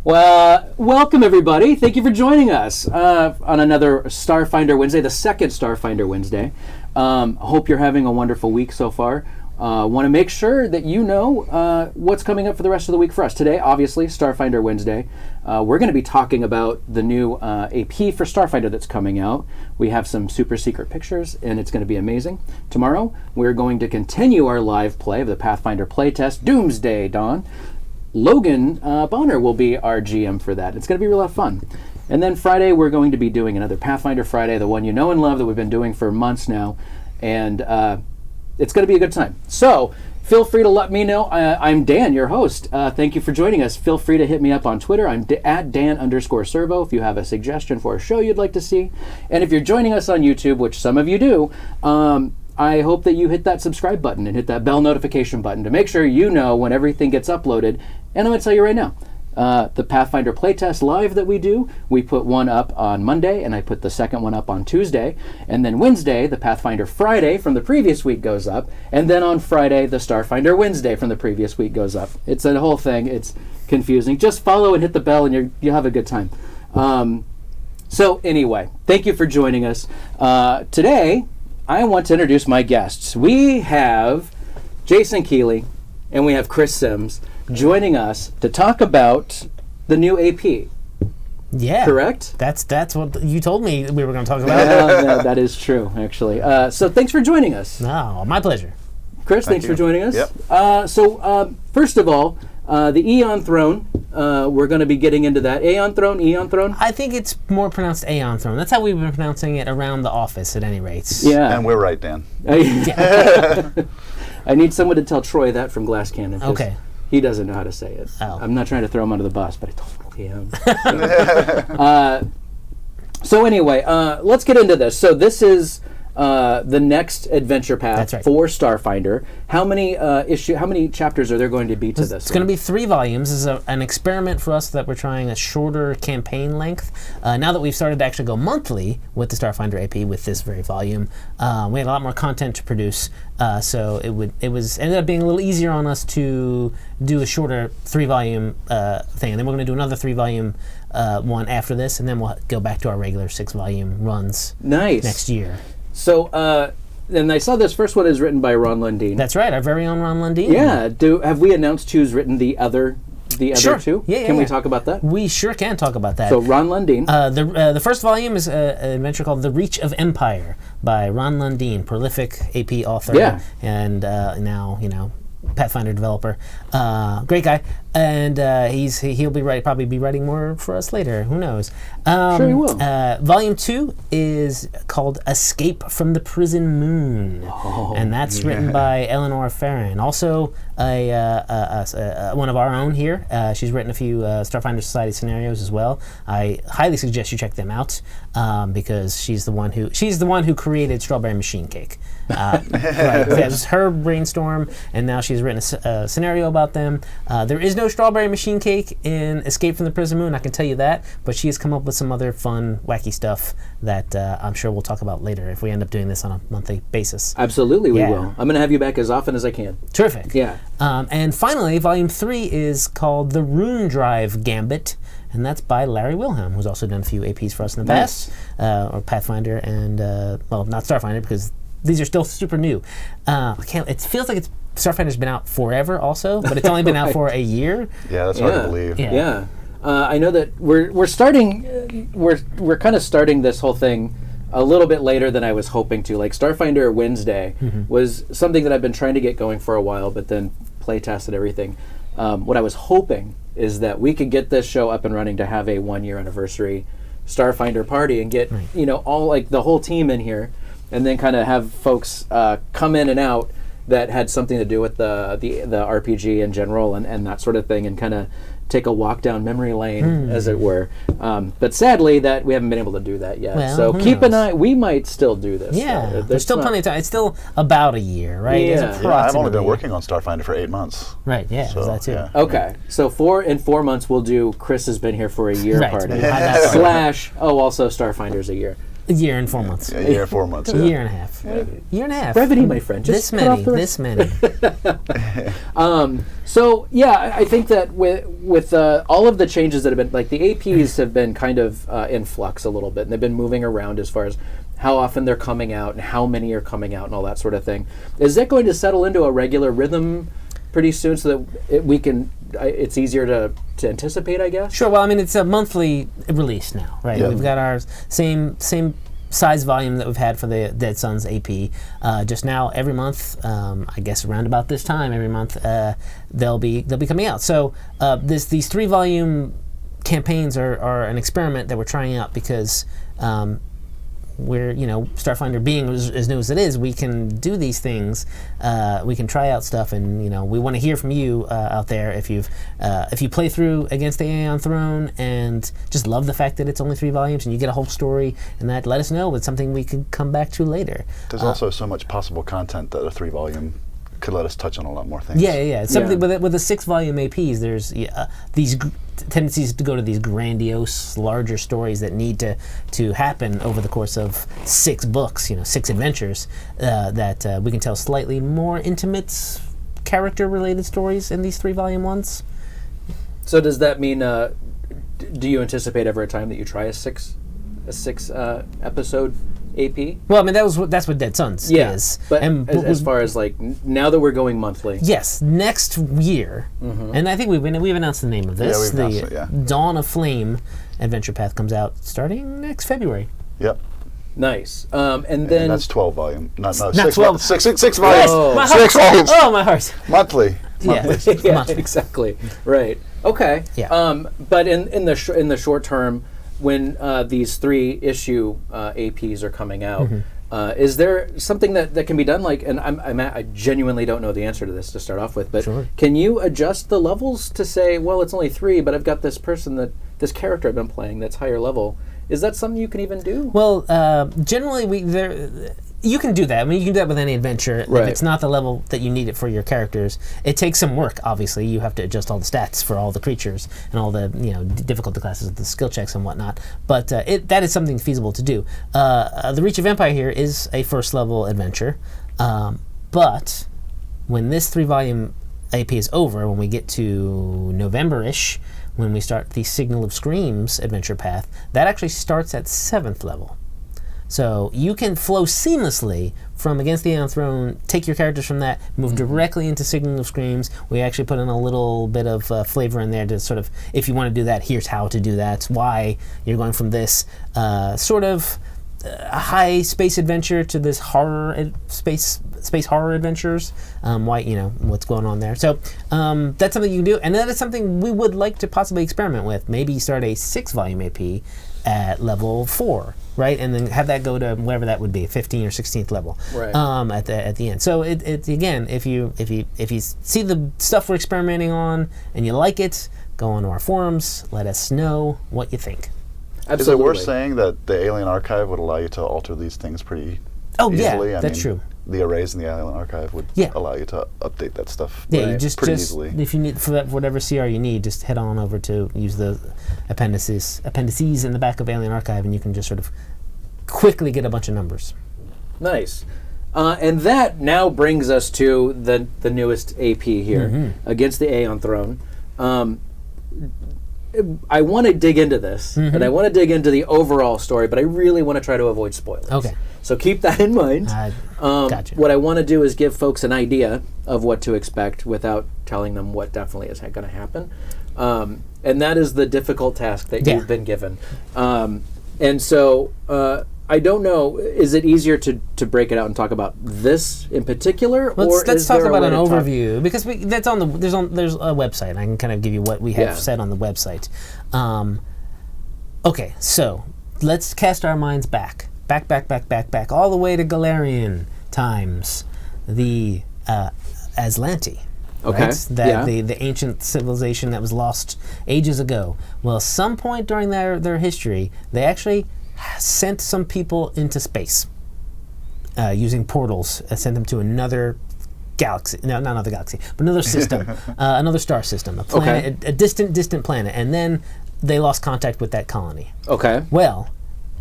Well, welcome everybody. Thank you for joining us on another Starfinder Wednesday, the second Starfinder Wednesday. Hope you're having a wonderful week so far. Want to make sure that you know what's coming up for the rest of the week for us. Today, obviously, Starfinder Wednesday. We're going to be talking about the new AP for Starfinder that's coming out. We have some super secret pictures, and it's going to be amazing. Tomorrow, we're going to continue our live play of the Pathfinder playtest, Doomsday Dawn. Logan Bonner will be our GM for that. It's going to be a lot of fun. And then Friday, we're going to be doing another Pathfinder Friday, the one you know and love that we've been doing for months now. And it's going to be a good time. So feel free to let me know. I'm Dan, your host. Thank you for joining us. Feel free to hit me up on Twitter. I'm at Dan_Servo if you have a suggestion for a show you'd like to see. And if you're joining us on YouTube, which some of you do, I hope that you hit that subscribe button and hit that bell notification button to make sure you know when everything gets uploaded. And I'm going to tell you right now, the Pathfinder playtest live that we do, we put one up on Monday, and I put the second one up on Tuesday. And then Wednesday, the Pathfinder Friday from the previous week goes up. And then on Friday, the Starfinder Wednesday from the previous week goes up. It's a whole thing. It's confusing. Just follow and hit the bell, and you'll have a good time. So anyway, thank you for joining us. Today, I want to introduce my guests. We have Jason Keeley and we have Chris Sims joining us to talk about the new AP. Yeah. Correct? That's what you told me we were going to talk about. Yeah, that is true, actually. So thanks for joining us. No, my pleasure. Chris, thanks for joining us. Yep. So first of all, the Aeon Throne, we're going to be getting into that. Aeon Throne? I think it's more pronounced Aeon Throne. That's how we've been pronouncing it around the office at any rate. Yeah. And we're right, Dan. I need someone to tell Troy that from Glass Cannon. Okay. He doesn't know how to say it. Oh. I'm not trying to throw him under the bus, but I totally am. So anyway, let's get into this. So this is the next adventure path for Starfinder. How many chapters are there going to be to this? It's going to be 3 volumes. This is an experiment for us that we're trying a shorter campaign length. Now that we've started to actually go monthly with the Starfinder AP with this very volume, we had a lot more content to produce. So it ended up being a little easier on us to do a shorter 3-volume thing, and then we're going to do another 3-volume one after this, and then we'll go back to our regular 6-volume runs. Nice. Next year. So, and I saw this first one is written by Ron Lundeen. That's right, our very own Ron Lundeen. Yeah. Have we announced who's written the other sure. two? Yeah, Can we talk about that? We sure can talk about that. So Ron Lundeen. The first volume is an adventure called The Reach of Empire by Ron Lundeen, prolific AP author and now Pathfinder developer, great guy, and he'll be probably be writing more for us later. Who knows? Sure he will. Volume 2 is called Escape from the Prison Moon, and that's written by Eleanor Farron, also one of our own here. She's written a few Starfinder Society scenarios as well. I highly suggest you check them out because she's the one who created Strawberry Machine Cake. Right. It was her brainstorm, and now she's written a scenario about them. There is no Strawberry Machine Cake in Escape from the Prison Moon, I can tell you that, but she has come up with some other fun, wacky stuff that I'm sure we'll talk about later if we end up doing this on a monthly basis. Absolutely, we will. I'm going to have you back as often as I can. Terrific. Yeah. And finally, Volume 3 is called The Rune Drive Gambit, and that's by Larry Wilhelm, who's also done a few APs for us in the past, or Pathfinder and, not Starfinder, because these are still super new. It feels like Starfinder's been out forever also, but it's only been out for a year. Yeah, that's hard to believe. Yeah. I know that we're starting, we're kind of starting this whole thing a little bit later than I was hoping to. Like Starfinder Wednesday was something that I've been trying to get going for a while, but then play tested everything. What I was hoping is that we could get this show up and running to have a 1-year anniversary Starfinder party and get all like the whole team in here, and then kind of have folks come in and out that had something to do with the RPG in general and that sort of thing, and kind of take a walk down memory lane, as it were. But sadly, that we haven't been able to do that yet. Well, so keep an eye. We might still do this. Yeah, there's still plenty of time. It's still about a year, right? Yeah. I've only been working on Starfinder for 8 months. Right. Yeah. So, that too. yeah. Okay, so 4 months we'll do Chris has been here for a year Right. party. We'll have that / also Starfinder's a year. A year and 4 months. A year and 4 months. A Yeah. year and a half. Yeah. Year and a half. Brevity, my friend. Just This cut off many. the rest. This many. So yeah, I think that with all of the changes that have been, like the APs have been kind of in flux a little bit, and they've been moving around as far as how often they're coming out and how many are coming out and all that sort of thing. Is that going to settle into a regular rhythm pretty soon, so that we can? It's easier to anticipate, I guess. Sure. Well, I mean, it's a monthly release now, right? Yeah. We've got our same size volume that we've had for the Dead Suns AP. Just now, every month, I guess around about this time every month, they'll be coming out. So these 3-volume campaigns are an experiment that we're trying out because. We're, Starfinder being as new as it is, we can do these things. We can try out stuff, and we want to hear from you out there if you play through Against the Aeon Throne and just love the fact that it's only 3 volumes and you get a whole story, and that let us know. It's something we could come back to later. There's also so much possible content that a 3-volume could let us touch on a lot more things. Yeah. Something with the 6-volume APs, there's these tendencies to go to these grandiose, larger stories that need to happen over the course of 6 books, 6 adventures, that we can tell slightly more intimate, character-related stories in these 3-volume ones. So does that mean? Do you anticipate ever a time that you try a six episode AP? Well, I mean that's what Dead Suns is. But as far as like now that we're going monthly. Yes, next year, and I think we've announced the name of this. Yeah, we've announced it, yeah. Dawn of Flame Adventure Path comes out starting next February. Yep. Nice. And then And that's 12 volume. Not 12. 6 volumes. Yes, my 6 heart. volumes. Oh, my heart. Monthly. Yeah, yeah, monthly. exactly. Right. Okay. Yeah. But in the short term, when these 3-issue APs are coming out, is there something that can be done? Like, and I genuinely don't know the answer to this to start off with, but Sure. Can you adjust the levels to say, well, it's only 3, but I've got this character I've been playing that's higher level? Is that something you can even do? Well, generally, you can do that. I mean, you can do that with any adventure. Right. If it's not the level that you need it for your characters, it takes some work. Obviously, you have to adjust all the stats for all the creatures and all the difficulty classes, the skill checks and whatnot. But that is something feasible to do. The Reach of Empire here is a first level adventure, but when this 3-volume AP is over, when we get to November-ish, when we start the Signal of Screams Adventure Path, that actually starts at 7th level. So you can flow seamlessly from Against the Aeon Throne, take your characters from that, move directly into Signal of Screams. We actually put in a little bit of flavor in there to sort of, if you want to do that, here's how to do that, why you're going from this sort of a high space adventure to this horror space horror adventures. Why what's going on there? So that's something you can do, and that is something we would like to possibly experiment with. Maybe start a 6-volume AP at level 4, right, and then have that go to whatever that would be, 15th or 16th level, right. At the end. So it again, if you see the stuff we're experimenting on and you like it, go on to our forums. Let us know what you think. Absolutely. Is it worth saying that the Alien Archive would allow you to alter these things pretty easily? Yeah, that's true. The arrays in the Alien Archive would allow you to update that stuff you pretty easily. If you need for that, whatever CR you need, just head on over to use the appendices in the back of Alien Archive, and you can just sort of quickly get a bunch of numbers. Nice. And that now brings us to the newest AP here, Against the Aeon Throne. I want to dig into this, and I want to dig into the overall story, but I really want to try to avoid spoilers. Okay. So keep that in mind. Gotcha. What I want to do is give folks an idea of what to expect without telling them what definitely is going to happen. And that is the difficult task that you've been given. And so I don't know, is it easier to break it out and talk about this in particular? Let's talk about an overview, because there's a website. I can kind of give you what we have said on the website. Okay, so let's cast our minds back, all the way to Galarian times, the Lantee. Okay. Right? The ancient civilization that was lost ages ago. Well, at some point during their history, they actually sent some people into space using portals. Sent them to another galaxy. No, not another galaxy, but another system, another star system, a planet, a distant planet, and then they lost contact with that colony. Okay. Well,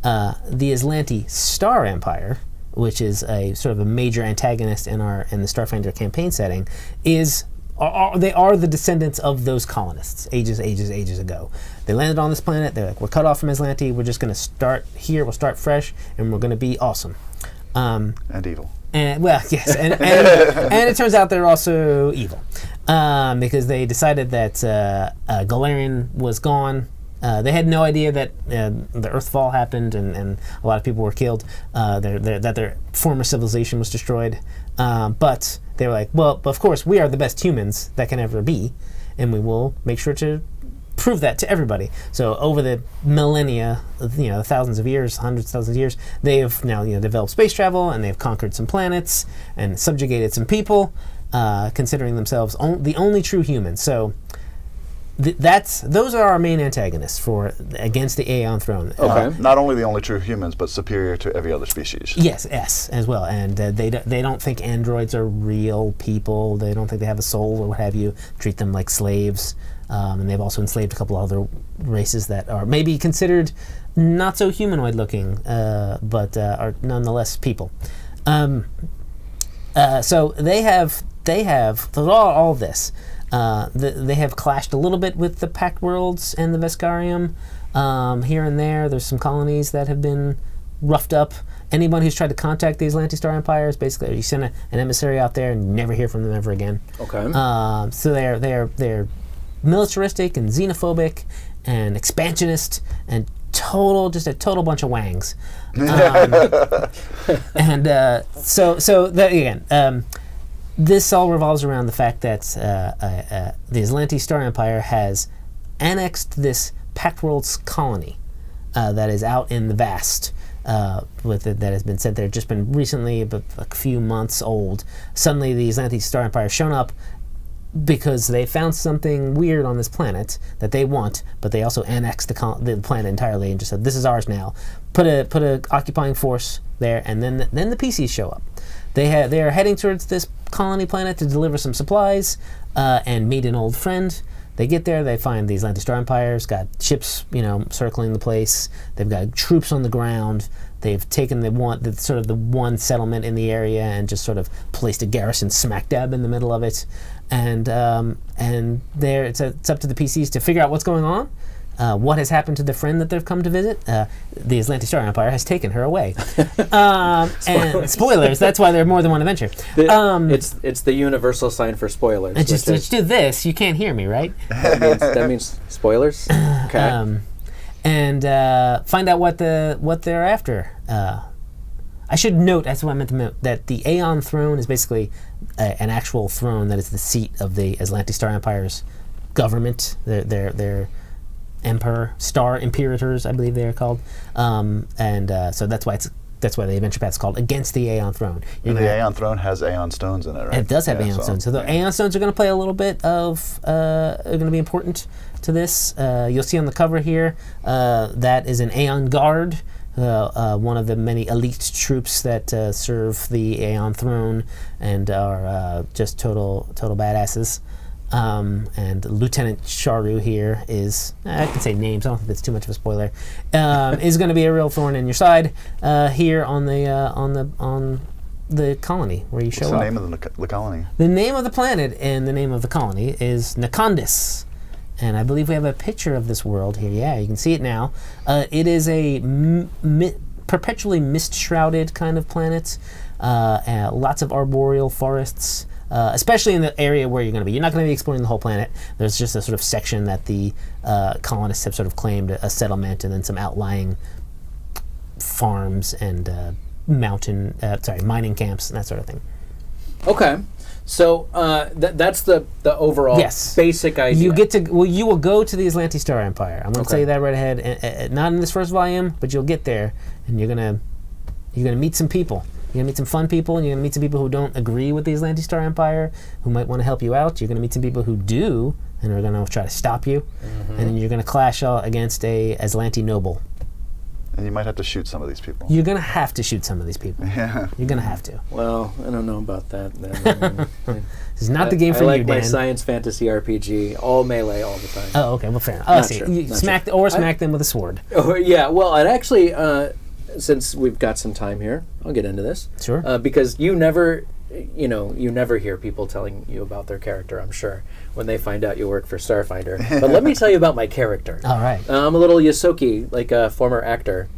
The Lantee Star Empire, which is a sort of a major antagonist in the Starfinder campaign setting, they are the descendants of those colonists ages ago. They landed on this planet. They're like, we're cut off from Lantee. We're just going to start here. We'll start fresh, and we're going to be awesome. And evil. And well, yes, and it turns out they're also evil because they decided that Galarian was gone. They had no idea that the Earthfall happened and a lot of people were killed. That their former civilization was destroyed. But they were like, well, of course, we are the best humans that can ever be, and we will make sure to prove that to everybody. So over the millennia, thousands of years, hundreds of thousands of years, they have now developed space travel, and they've conquered some planets and subjugated some people, considering themselves the only true humans. So those are our main antagonists against the Aeon Throne. Okay. Not only the only true humans, but superior to every other species. Yes, as well. And they don't think androids are real people. They don't think they have a soul or what have you. Treat them like slaves. And they've also enslaved a couple other races that are maybe considered not so humanoid looking, but are nonetheless people. So they have through all this. They have clashed a little bit with the Pact Worlds and the Veskarium. Here and there, there's some colonies that have been roughed up. Anyone who's tried to contact these Lantee Star Empires, basically, you send an emissary out there and never hear from them ever again. Okay. So they're militaristic and xenophobic and expansionist and just a total bunch of wangs. This all revolves around the fact that the Lantee Star Empire has annexed this Pact Worlds colony that is out in the vast, that has been sent there, just been recently, but a few months old. Suddenly, the Lantee Star Empire has shown up because they found something weird on this planet that they want, but they also annexed the planet entirely and just said, "This is ours now." Put a occupying force there, and then the PCs show up. They are heading towards this colony planet to deliver some supplies and meet an old friend. They get there, they find these Lantee Star Empires, got ships, circling the place. They've got troops on the ground. They've taken the one settlement in the area and just sort of placed a garrison smack dab in the middle of it. And there it's up to the PCs to figure out what's going on. What has happened to the friend that they've come to visit? The Lantee Star Empire has taken her away. And spoilers, that's why there are more than one adventure. It's the universal sign for spoilers. And just do this. You can't hear me, right? That means spoilers? Okay. And find out what they're after. I should note, that's what I meant to note, that the Aon Throne is basically an actual throne that is the seat of the Lantee Star Empire's government. Their Emperor, Star Imperators, I believe they are called, so that's why the Adventure Path is called Against the Aeon Throne. And the Aeon Throne has Aeon Stones in it, right? It does have Aeon Stones. So the Aeon Stones are going to play a little bit of, are going to be important to this. You'll see on the cover here, that is an Aeon Guard, one of the many elite troops that serve the Aeon Throne and are just total badasses. And Lieutenant Sharu here is, I can say names, I don't think that's too much of a spoiler, is going to be a real thorn in your side here on the colony where you show up. What's the name of the colony? The name of the planet and the name of the colony is Nakandis. And I believe we have a picture of this world here. Yeah, you can see it now. It is a perpetually mist-shrouded kind of planet. Lots of arboreal forests. Especially in the area where you're going to be. You're not going to be exploring the whole planet. There's just a sort of section that the colonists have sort of claimed a settlement, and then some outlying farms and mining camps and that sort of thing. Okay. So that's the overall basic idea. You will go to the Lantee Star Empire. I'm going to tell you that right ahead. Not in this first volume, but you'll get there, and you're going to meet some people. You're going to meet some fun people, and you're going to meet some people who don't agree with the Lantee Star Empire, who might want to help you out. You're going to meet some people who do, and are going to try to stop you. Mm-hmm. And then you're going to clash against a Lantee noble. And you might have to shoot some of these people. You're going to have to shoot some of these people. Yeah. You're going to have to. Well, I don't know about that. Then. This is not the game for I like you, Dan. my science fantasy RPG, all melee all the time. Oh, okay. Well, fair enough. Oh, I see. sure, You not smack them with a sword. Oh, yeah. Well, I'd actually, since we've got some time here, I'll get into this. Sure. Because you never hear people telling you about their character, I'm sure, when they find out you work for Starfinder. But let me tell you about my character. All right. I'm a little Yosoki, like a former actor.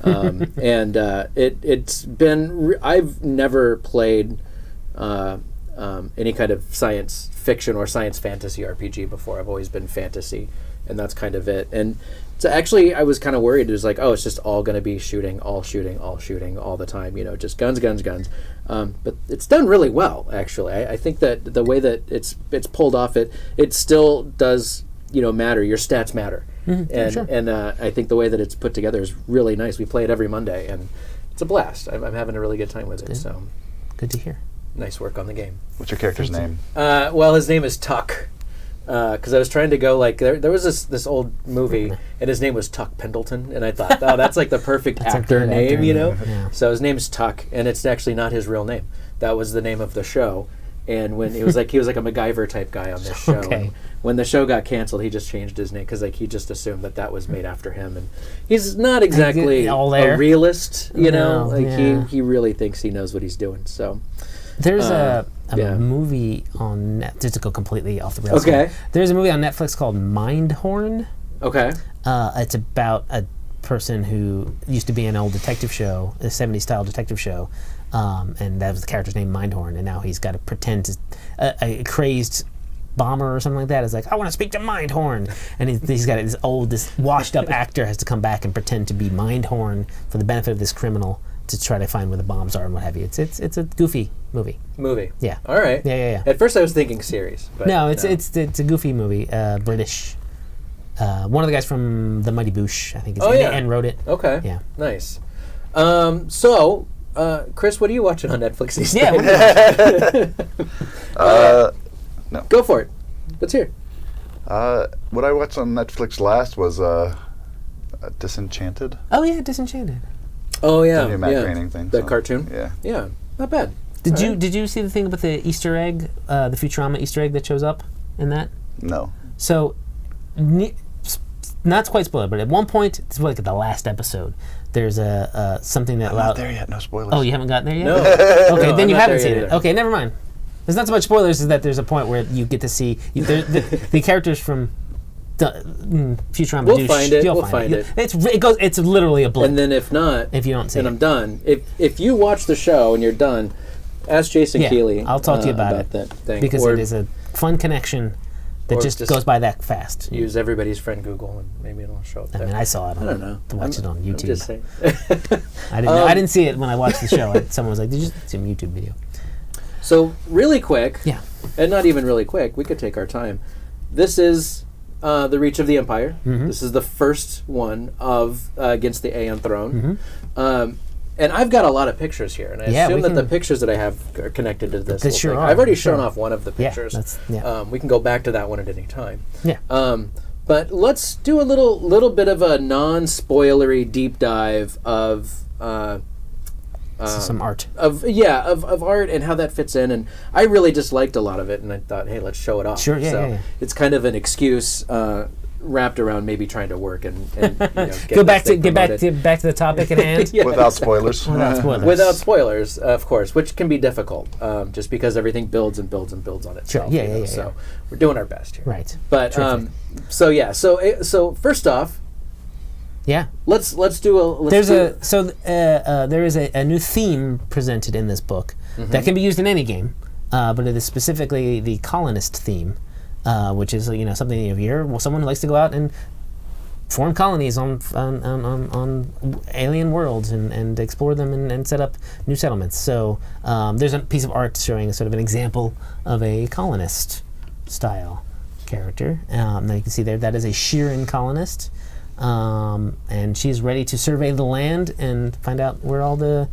And it's been... I've never played any kind of science fiction or science fantasy RPG before. I've always been fantasy, and that's kind of it. And so actually, I was kind of worried. It was like, oh, it's just all going to be shooting all the time. Just guns. But it's done really well, actually. I think that the way that it's pulled off, it still does matter. Your stats matter, and sure. and I think the way that it's put together is really nice. We play it every Monday, and it's a blast. I'm having a really good time with it. So good to hear. Nice work on the game. What's your character's name? Well, his name is Tuck. Because I was trying to go like there was this old movie and his name was Tuck Pendleton, and I thought, oh, that's like the perfect actor name, Yeah. So his name's Tuck, and it's actually not his real name. That was the name of the show. And when he was like a MacGyver type guy on this show. Okay. And when the show got canceled, he just changed his name because he just assumed that was made after him, and he's not exactly a realist, He really thinks he knows what he's doing. So there's a movie on Netflix. Just to go completely off the rails. Okay. There's a movie on Netflix called Mindhorn. Okay. It's about a person who used to be an old detective show, a 70s style detective show, and that was the character's name, Mindhorn, and now he's got to pretend to a crazed bomber or something like that is like, I want to speak to Mindhorn, and he's got this washed up actor has to come back and pretend to be Mindhorn for the benefit of this criminal to try to find where the bombs are and what have you. It's a goofy movie. Yeah. All right. Yeah. At first I was thinking series, but no, it's a goofy movie. British. One of the guys from The Mighty Boosh, I think, and wrote it. Okay. Yeah. Nice. So, Chris, what are you watching on Netflix these days? No. Go for it. Let's hear. What I watched on Netflix last was Disenchanted. Oh yeah, Disenchanted. Oh yeah, the new Matt Groening thing. The cartoon. Yeah, not bad. Did you see the thing about the Easter egg, the Futurama Easter egg that shows up in that? No. So, not quite spoiler, but at one point, it's like the last episode. There's something that I'm not there yet. No spoilers. Oh, you haven't gotten there yet? No. Okay, No, then you I'm not haven't there seen yet it. either. Okay, never mind. There's not so much spoilers as that there's a point where you get to see the characters from Futurama. We'll find it. We'll find it. It's literally a blip. And then if not, if you don't see and it, I'm done. If you watch the show and you're done, ask Jason Keeley. I'll talk to you about that thing because it is a fun connection that just goes by that fast. Use everybody's friend Google and maybe it'll show up there. I mean, I saw it. I don't know. To watch it on YouTube. I'm just saying. I didn't see it when I watched the show. Someone was like, "Did you see a YouTube video?" So really quick, yeah, and not even really quick. We could take our time. This is the Reach of the Empire. Mm-hmm. This is the first one of against the Aeon Throne. Mm-hmm. And I've got a lot of pictures here, and I assume that the pictures that I have are connected to this. They sure are. I've already shown off one of the pictures. Yeah, we can go back to that one at any time. Yeah. But let's do a little bit of a non-spoilery deep dive of some art. Of art and how that fits in. And I really disliked a lot of it, and I thought, hey, let's show it off. Sure, yeah. It's kind of an excuse wrapped around maybe trying to work and get back to the topic at hand. Yeah. Without spoilers. Without spoilers, of course, which can be difficult, just because everything builds and builds and builds on itself. Sure. So we're doing our best here. Right. But so first off, yeah, let's do. There is a new theme presented in this book that can be used in any game, but it is specifically the Colonist theme. Which is something you hear. Well, someone who likes to go out and form colonies on alien worlds and explore them and set up new settlements. So there's a piece of art showing sort of an example of a colonist style character. Now you can see there that is a Sheeran colonist, and she's ready to survey the land and find out where all the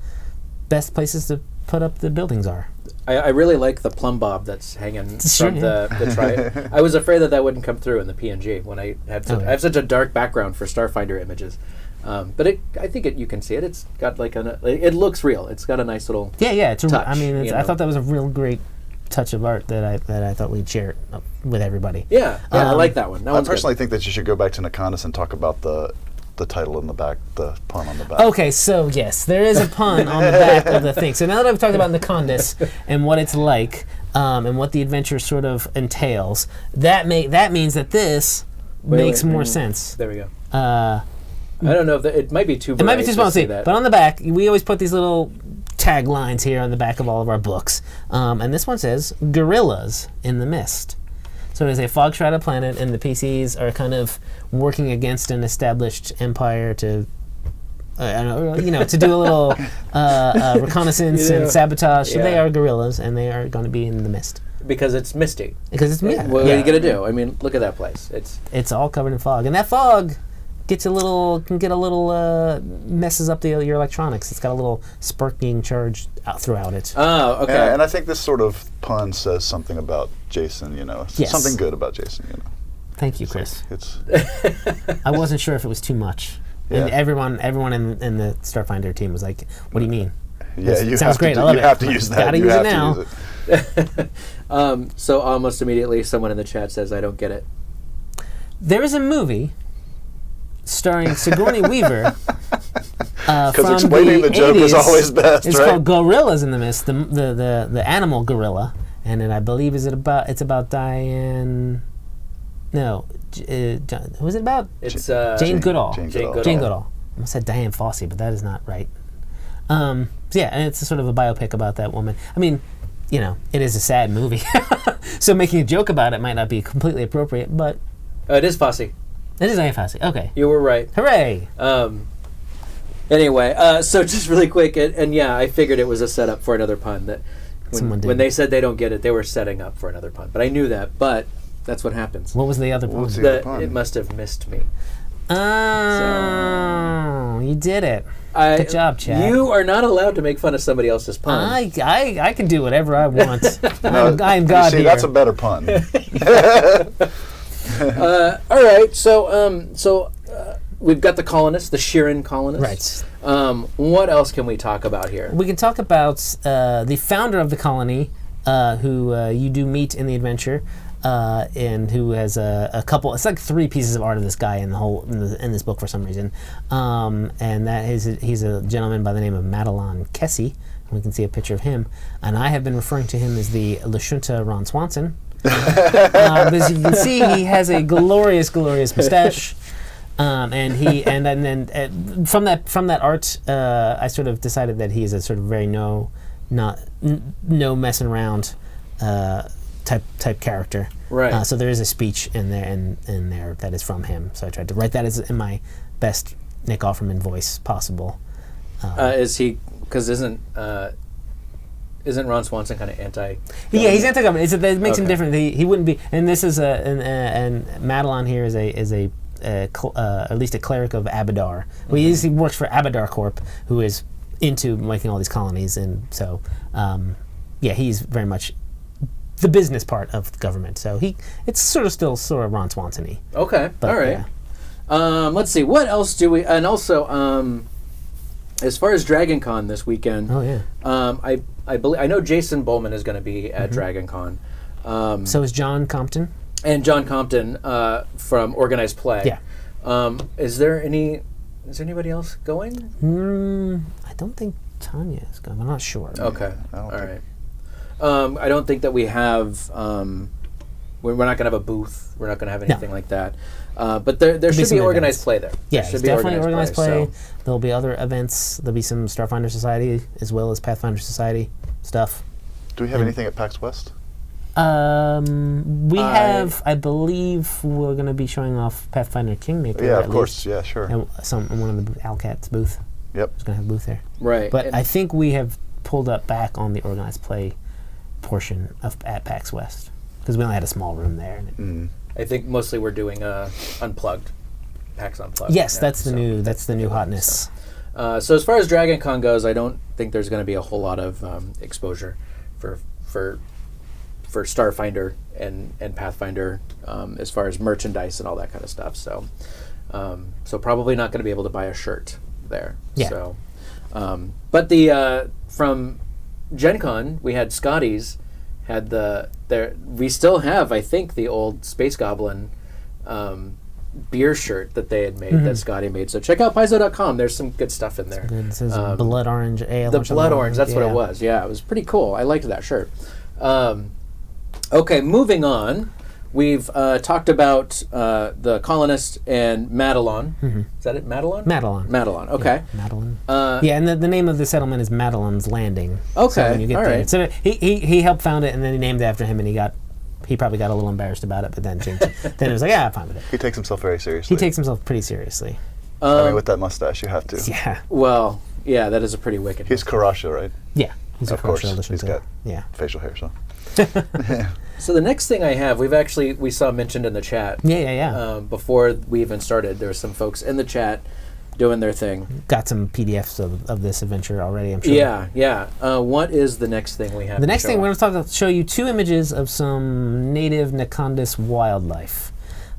best places to put up the buildings are. I really like the plumb bob that's hanging from the tri. I was afraid that wouldn't come through in the PNG when I have such a dark background for Starfinder images. But I think you can see it. It's got like it looks real. It's got a nice little Yeah. touch, I thought that was a real great touch of art that I thought we'd share with everybody. Yeah, I like that one. That I one's personally good. think that you should go back to Nakonis and talk about the title in the back, the pun on the back. Okay, so yes, there is a pun on the back of the thing. So now that I've talked about Nakonis and what it's like, and what the adventure sort of entails, that means that this makes more sense. There we go. I don't know if it might be too. It might be too small to see, that. but on the back, we always put these little taglines here on the back of all of our books, and this one says "Gorillas in the Mist." So it is a fog-shrouded planet, and the PCs are kind of working against an established empire to, to do a little reconnaissance and sabotage. So they are gorillas, and they are going to be in the mist. Because it's misty. Because it's misty. What are you gonna do? I mean, look at that place. It's all covered in fog, and that fog messes up your electronics. It's got a little sparking charge throughout it. Oh, okay. And I think this sort of pun says something about Jason, Yes. something good about Jason, Thank you, Chris. It's I wasn't sure if it was too much. Yeah. And everyone in the Starfinder team was like, "What do you mean?" yeah, you sounds have great. To I love you it. have to use that. Gotta you use have it to now. use it. So almost immediately, someone in the chat says, "I don't get it." There is a movie starring Sigourney Weaver. Because explaining the joke is always best, It's right? called Gorillas in the Mist, the animal gorilla, and then I believe it's about Diane. No, who was it about? It's Jane Goodall. Jane Jane Goodall. Jane Goodall. I almost said Diane Fossey, but that is not right. So yeah, and it's a sort of a biopic about that woman. I mean, it is a sad movie, so making a joke about it might not be completely appropriate, but it is Fosse. it is Diane Fossey. Okay, You were right. hooray! Anyway, so just really quick, and yeah, I figured it was a setup for another pun. That Someone did. when they said they don't get it, they were setting up for another pun. But I knew that. But that's what happens. What was the other What pun? was the other That pun? it must have missed me. Oh, you did it. Good job, Chad. You are not allowed to make fun of somebody else's pun. I can do whatever I want. No, I'm God see, here. that's a better pun. All right, so we've got the colonists, the Shirin colonists. Right. What else can we talk about here? We can talk about the founder of the colony, who you do meet in the adventure, and who has a couple. It's like 3 pieces of art of this guy in this book for some reason, and that is he's a gentleman by the name of Madeline Kessie. We can see a picture of him, and I have been referring to him as the Lashunta Ron Swanson. As you can see, he has a glorious mustache. And then from that art, I sort of decided that he is a sort of very no messing around type character. Right. So there is a speech in there that is from him. So I tried to write that in my best Nick Offerman voice possible. Is he? Because isn't Ron Swanson kind of anti? Yeah, he's anti-government. That makes him Okay. different. He wouldn't be. And this is and Madeline here is at least a cleric of Abadar. Well, he works for Abadar Corp, who is into making all these colonies, and so he's very much the business part of the government. So it's still sort of Ron Swanson-y. Okay, But, all right. yeah. Let's see, what else do we? And also, as far as Dragon Con this weekend, Oh yeah. I believe I know Jason Bowman is going to be at Dragon Con. So is John Compton. And John Compton from Organized Play. Yeah. Is there anybody else going? I don't think Tanya is going. I'm not sure. Okay. I don't All think- right. I don't think that we have. We're not going to have a booth. We're not going to have anything like that. But there should some be organized events. play there. Yeah, There should it's be definitely organized play. so- There'll be other events. There'll be some Starfinder Society as well as Pathfinder Society stuff. Do we have anything at PAX West? We have, I believe, we're going to be showing off Pathfinder Kingmaker. Yeah, at of course. least. Yeah, sure. And one of the Alcat's booth. Yep. It's going to have a booth there. Right. But And- I think we have pulled up back on the organized play portion at PAX West because we only had a small room there. And Mm. I think mostly we're doing Unplugged, PAX Unplugged. yes, Yeah, that's the so new one, hotness. So as far as Dragon Con goes, I don't think there's going to be a whole lot of exposure for Starfinder and Pathfinder as far as merchandise and all that kind of stuff. So So probably not going to be able to buy a shirt there. Yeah. So, but the from Gen Con, we had Scotty's, we still have, I think, the old Space Goblin beer shirt that they had made, that Scotty made. So check out Paizo.com. There's some good stuff in there. It says blood orange ale. The blood orange, that's what it was. Yeah, it was pretty cool. I liked that shirt. Okay, moving on. We've talked about the Colonists and Madelon. Is that it? Madelon? Madelon, okay. Yeah, Madelon. And the name of the settlement is Madelon's Landing. Okay, so when you get all there, right. So he helped found it, and then he named it after him, and he probably got a little embarrassed about it, but then changed it. Then it was like, yeah, I'm fine with it. He takes himself very seriously. He takes himself pretty seriously. I mean, with that mustache, you have to. Yeah. Well, yeah, that is a pretty wicked He's Karasha, right? Yeah. He's Of course. He's got yeah. facial hair, so. So the next thing I have, we saw mentioned in the chat. Yeah. Before we even started, there were some folks in the chat doing their thing. Got some PDFs of this adventure already, I'm sure. Yeah. What is the next thing we have? The next thing we're going to show you 2 images of some native Nakandis wildlife.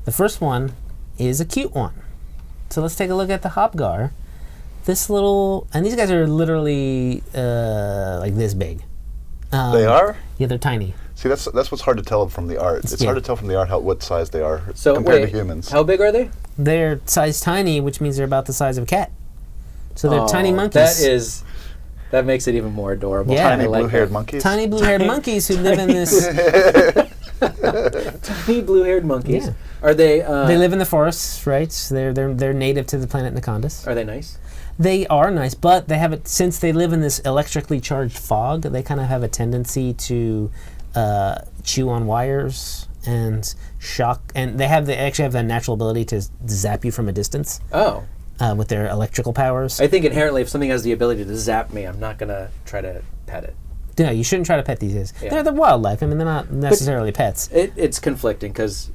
The first one is a cute one. So let's take a look at the Hobgar. This little, and these guys are literally like this big. They are? Yeah, they're tiny. See, that's what's hard to tell from the art. It's hard to tell from the art what size they are compared to humans. How big are they? They're size tiny, which means they're about the size of a cat. So they're tiny monkeys. That makes it even more adorable. Yeah. Tiny blue-haired monkeys? Tiny blue-haired monkeys who live in this... Tiny blue-haired monkeys. Yeah. Are they... they live in the forests, right? They're native to the planet Nakandis. Are they nice? They are nice, but they have it since they live in this electrically charged fog. They kind of have a tendency to chew on wires and shock, and they actually have the natural ability to zap you from a distance. Oh. With their electrical powers. I think inherently, if something has the ability to zap me, I'm not gonna try to pet it. No, you shouldn't try to pet these guys. Yeah. They're wildlife. I mean, they're not necessarily pets. It's conflicting because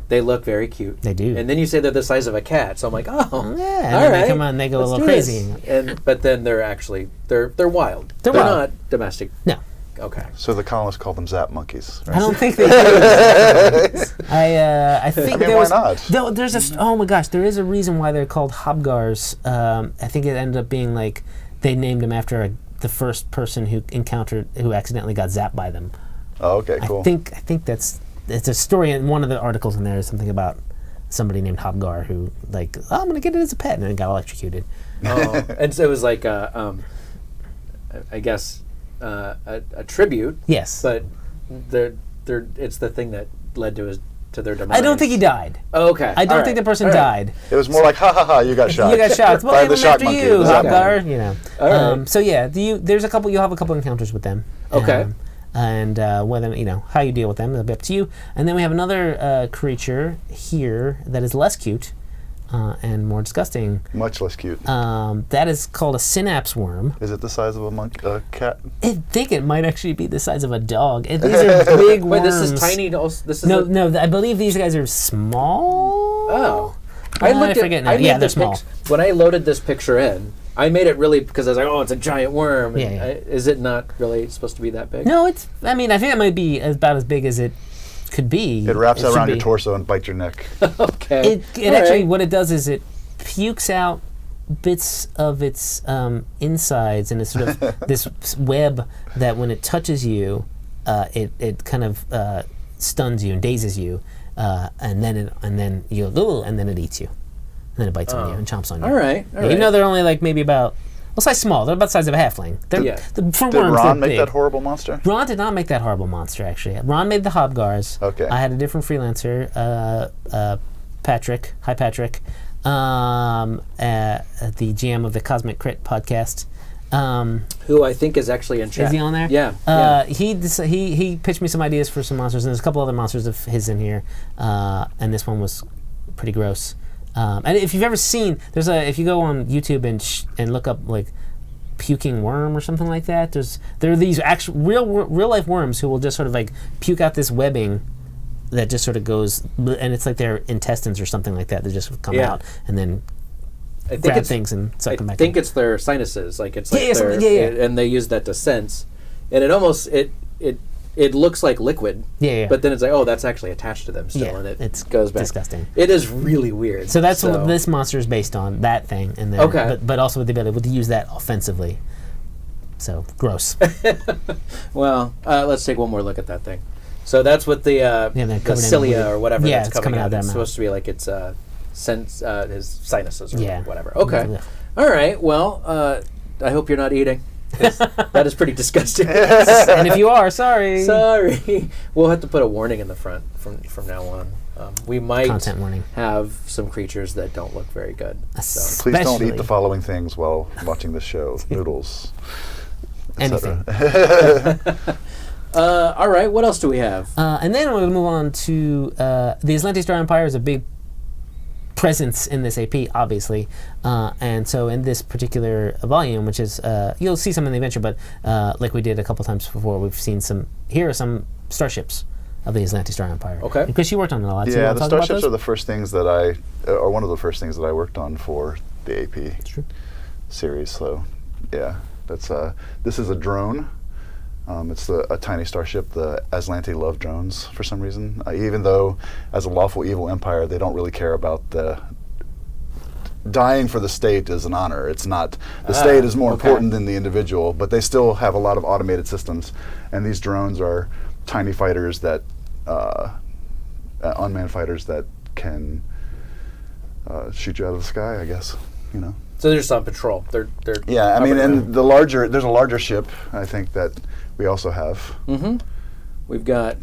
they look very cute. They do. And then you say they're the size of a cat, so I'm like, oh, yeah. And all then right, they come on, and they go a let's little do crazy. this. But then they're actually they're wild. They're wild. wild. Not domestic. No. Okay. So the colonists call them zap monkeys, right? I don't think they do. I think I mean, why not? There's oh my gosh, there is a reason why they're called Hobgars. I think it ended up being like they named them after the first person who accidentally got zapped by them. Oh, okay, cool. I think it's a story in one of the articles in there is something about somebody named Hobgar who like, oh, I'm gonna get it as a pet, and then got electrocuted. Oh, and so it was like I guess a tribute. Yes, but it's the thing that led to their demise. I don't think he died. Oh, okay. I don't think the person died. It was more like, ha ha ha, you got shot. You got shot. Well, by they the went shock after monkey. you, the zap Hobgar. monkey. You know. Right. So yeah, you'll have a couple encounters with them. Okay. And whether how you deal with them, it'll be up to you. And then we have another creature here that is less cute and more disgusting. Much less cute. That is called a Synapse Worm. Is it the size of a cat? I think it might actually be the size of a dog. These are big worms. Wait, this is tiny. This is no. I believe these guys are small. Oh. I forget now. Yeah, they're small. When I loaded this picture in, I made it really because I was like, oh, it's a giant worm. Yeah. Is it not really supposed to be that big? No, it's. I mean, I think it might be about as big as it could be. It wraps around your torso and bites your neck. Okay. It actually, what it does is it pukes out bits of its insides, and it's sort of this web that when it touches you, it kind of stuns you and dazes you, and then you go, ooh, and then it eats you, and then it bites on you and chomps on you. All right. Even though they're only like maybe about. Well, size small. They're about the size of a halfling. For Did worms, Ron make big. that horrible monster? Ron did not make that horrible monster, actually. Ron made the Hobgars. Okay. I had a different freelancer, Patrick. Hi, Patrick. The GM of the Cosmic Crit podcast. Who I think is actually in chat. Is he on there? Yeah. He pitched me some ideas for some monsters, and there's a couple other monsters of his in here, and this one was pretty gross. And if you've ever seen, if you go on YouTube and look up like puking worm or something like that, there are these actual real life worms who will just sort of like puke out this webbing that just sort of goes, and it's like their intestines or something like that that just come out and then grab things and suck them back. I think it's their sinuses, like it's like and and they use that to sense, and it it looks like liquid. Yeah. But then it's like, oh, that's actually attached to them still, and it goes back. Disgusting. It is really weird. So that's what this monster is based on, that thing, and then but also with the ability to use that offensively. So gross. Well, let's take one more look at that thing. So that's what the cilia or whatever that's coming out. It's supposed to be like it's his sinuses or whatever. Okay. Yeah. All right. Well, I hope you're not eating. That is pretty disgusting. And if you are, sorry. We'll have to put a warning in the front from now on. We might content warning. Have some creatures that don't look very good. So. Please don't eat the following things while watching the show: noodles, anything. All right. What else do we have? And then we'll move on to the Atlantic Star Empire is a big presence in this AP, obviously, and so in this particular volume, which is you'll see some in the adventure, but like we did a couple times before, we've seen some. Here are some starships of the Atlantic Star Empire. Okay. Because you worked on it a lot. Yeah, the starships are the first things that are one of the first things that I worked on for the AP series. So, yeah, that's this is a drone. It's a tiny starship. The Aslante love drones for some reason. Even though, as a lawful evil empire, they don't really care about the dying for the state is an honor. It's not. The state is more important than the individual, but they still have a lot of automated systems. And these drones are tiny fighters that, unmanned fighters that can shoot you out of the sky, I guess, you know. So they're just on patrol. They're yeah, I mean, and there's a larger ship, I think, that we also have. Mm-hmm. We've got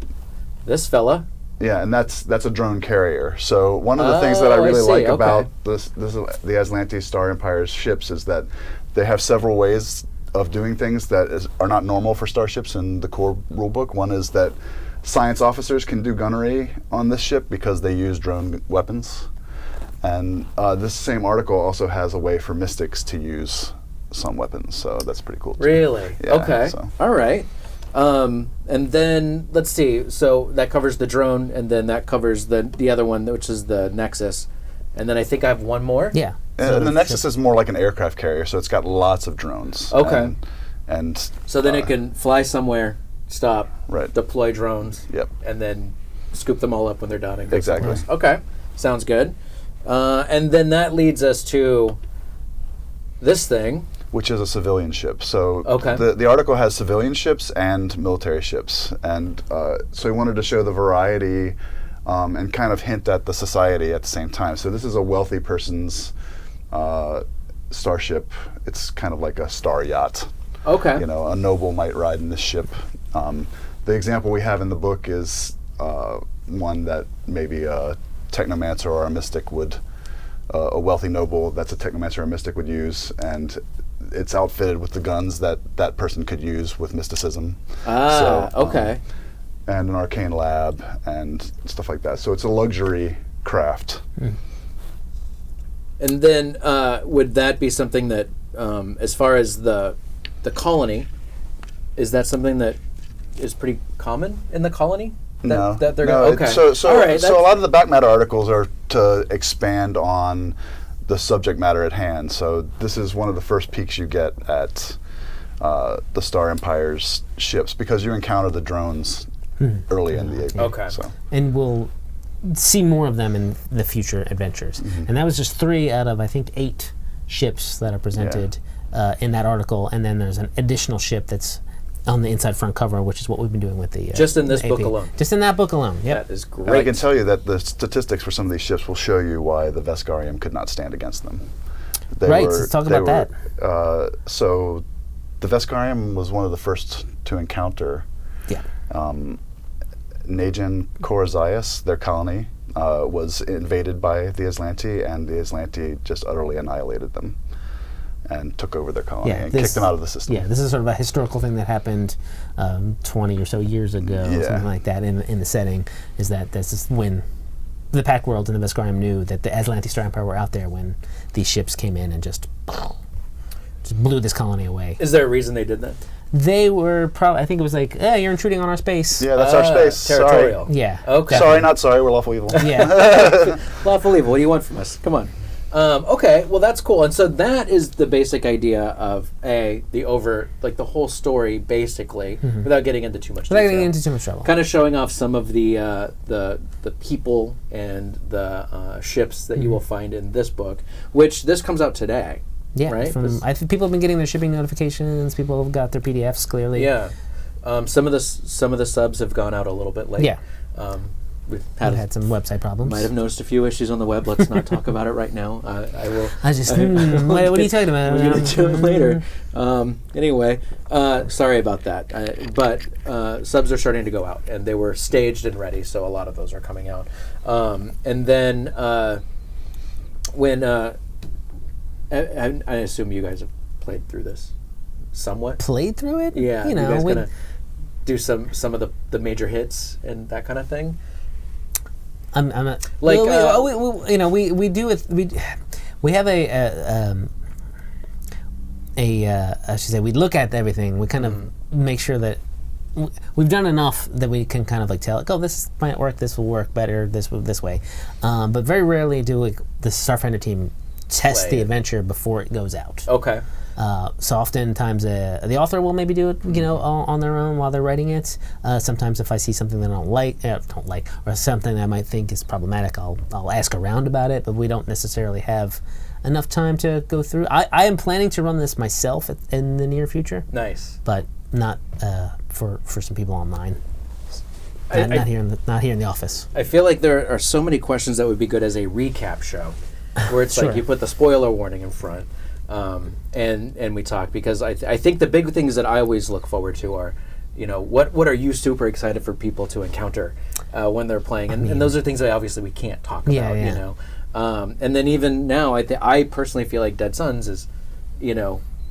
this fella. Yeah, and that's a drone carrier. So one of the things that I really like about the Aslante Star Empire's ships is that they have several ways of doing things that are not normal for starships in the core rulebook. One is that science officers can do gunnery on this ship because they use drone weapons. And this same article also has a way for mystics to use some weapons, so that's pretty cool too. Really? Yeah, okay. So. All right. And then, let's see, so that covers the drone, and then that covers the other one, which is the Nexus. And then I think I have one more? Yeah. And the Nexus is more like an aircraft carrier, so it's got lots of drones. Okay. And so then it can fly somewhere, stop, right. deploy drones, and then scoop them all up when they're done. And go exactly. somewhere. Okay. Sounds good. And then that leads us to this thing. Which is a civilian ship. So okay. the article has civilian ships and military ships. And so we wanted to show the variety and kind of hint at the society at the same time. So this is a wealthy person's starship. It's kind of like a star yacht. Okay. You know, a noble might ride in this ship. The example we have in the book is one that maybe a technomancer or a mystic would, a wealthy noble that's a technomancer or a mystic would use, and it's outfitted with the guns that that person could use with mysticism. Okay. And an arcane lab and stuff like that. So it's a luxury craft. And then would that be something that, as far as the colony, is that something that is pretty common in the colony? No. Okay. So all right, a lot of the back matter articles are to expand on the subject matter at hand. So this is one of the first peeks you get at the Star Empire's ships, because you encounter the drones early in the AP. Okay. So. And we'll see more of them in the future adventures. And that was just 3 out of, I think, 8 ships that are presented in that article. And then there's an additional ship that's on the inside front cover, which is what we've been doing with the just in this AP. book alone. Just in that book alone. Yep. That is great. And I can tell you that the statistics for some of these ships will show you why the Veskarium could not stand against them. Let's talk about that. So the Veskarium was one of the first to encounter Najin Korazias, their colony, was invaded by the Aslante, and the Aslante just utterly annihilated them and took over their colony and kicked them out of the system. Yeah, this is sort of a historical thing that happened 20 or so years ago, something like that, in the setting, is that this is when the Pack World and the Veskarium knew that the Aslante Star Empire were out there when these ships came in and just blew this colony away. Is there a reason they did that? They were probably, I think it was like, you're intruding on our space. Yeah, that's our space. Territorial. Sorry. Yeah. Okay. Sorry, not sorry, we're lawful evil. Yeah. Lawful evil, what do you want from us? Come on. Okay, well that's cool. And so that is the basic idea of the whole story, basically, without getting into too much detail. Without getting into too much trouble. Kind of showing off some of the people and the ships that you will find in this book, which this comes out today. Yeah, right. I think people have been getting their shipping notifications. People have got their PDFs clearly. Yeah, some of the subs have gone out a little bit late. Yeah. We've had some website problems. Might have noticed a few issues on the web. Let's not talk about it right now. I will. I just. What are you talking about? We're going to do it later. Anyway, sorry about that. But subs are starting to go out, and they were staged and ready, so a lot of those are coming out. And then when I assume you guys have played through this somewhat. Played through it? Yeah. You guys gonna do some of the major hits and that kind of thing. I'm like we do it. We have I should say we look at everything. We kind of make sure that we've done enough that we can kind of like tell, this might work. This will work better this way. But very rarely do the Starfinder team test the adventure before it goes out. Okay. So oftentimes the author will maybe do it, on their own while they're writing it. Sometimes if I see something that I don't like, or something that I might think is problematic, I'll ask around about it. But we don't necessarily have enough time to go through. I am planning to run this myself in the near future. Nice, but not for some people online. Not here in the office. I feel like there are so many questions that would be good as a recap show, where it's Sure. like you put the spoiler warning in front. And we talk, because I think the big things that I always look forward to are, what are you super excited for people to encounter when they're playing, and those are things that obviously we can't talk about, and then even now I personally feel like Dead Suns is,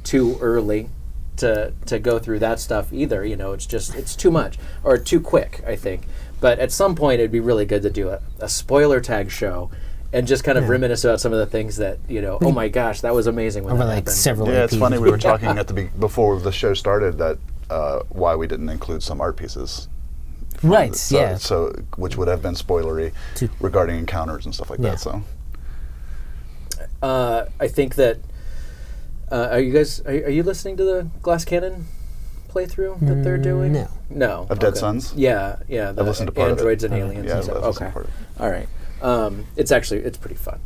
too early to go through that stuff either. It's too much or too quick, I think. But at some point it'd be really good to do a spoiler tag show. And just kind of reminisce about some of the things that, oh my gosh, that was amazing when that happened. Several Yeah, APs. it's funny, we were talking before the show started that why we didn't include some art pieces. Right, So, which would have been spoilery regarding encounters and stuff like that, so. I think that, are you listening to the Glass Cannon playthrough that they're doing? No. Of Dead Suns? Yeah. I've listened to part Androids of it. and Aliens. Yeah, and stuff. okay. Part of it. All right. It's pretty fun,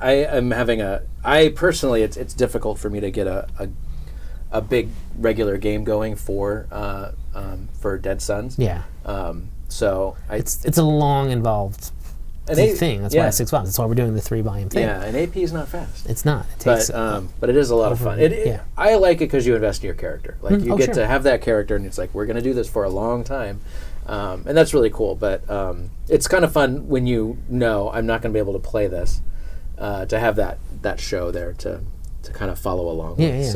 I am having I personally, it's difficult for me to get a big regular game going for Dead Suns. Yeah. So it's a long, involved thing. That's why it's 6 months. That's why we're doing the 3-volume thing. Yeah, an AP is not fast. It's not. It takes, but it is a lot of fun. I like it because you invest in your character. Like you get to have that character, and it's like, we're going to do this for a long time. And that's really cool, but it's kind of fun when I'm not going to be able to play this, to have that show there to kind of follow along with.